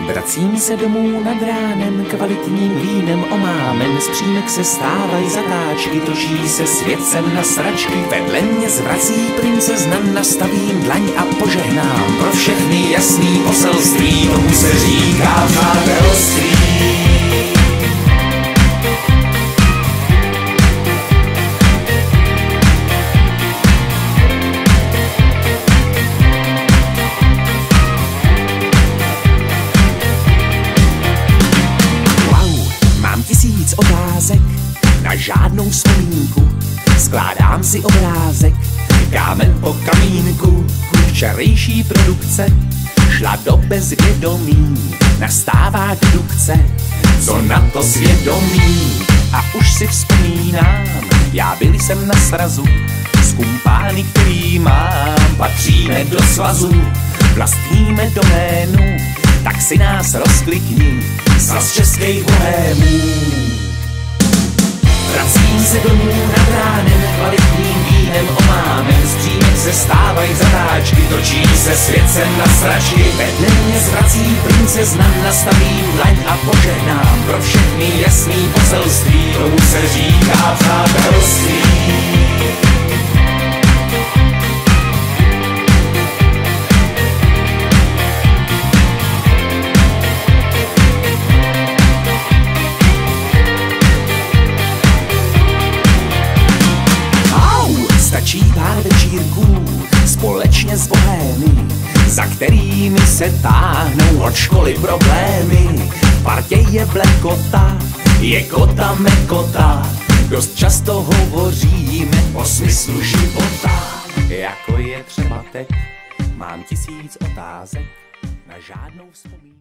Vracím se domů nad ránem, kvalitním vínem omámen. Z přímek se stávají zatáčky, točí se svět sem na sračky. Vedle mě zvrací princezna, nastavím dlaň a požehnám. Pro všechny jasný poselství, tomu se říká přátelství. Otázek na žádnou vzpomínku, skládám si obrázek, kámen po kamínku. Včerejší produkce šla do bezvědomí, nastává dedukce, co na to svědomí. A už si vzpomínám, já byl jsem na srazu s kumpány, který mám, patříme do svazu, vlastníme doménu, tak si nás rozklikni, svaz českých bohémů. Vracím se domů nad ránem, kvalitním vínem omámen. Z přímek se stávají zatáčky, točí se svět sem na sračky. Vedle mě zvrací princezna, nastavím dlaň a požehnám. Pro všechny jasný poselství, tomu se říká přátelství. Stačí pár večírků společně s bohémy, za kterými se táhnou od školy problémy. V partě je blekota, je kota mekota, dost často hovoříme o smyslu života. Jako je třeba teď, mám 1000 otázek, na žádnou vzpomínku.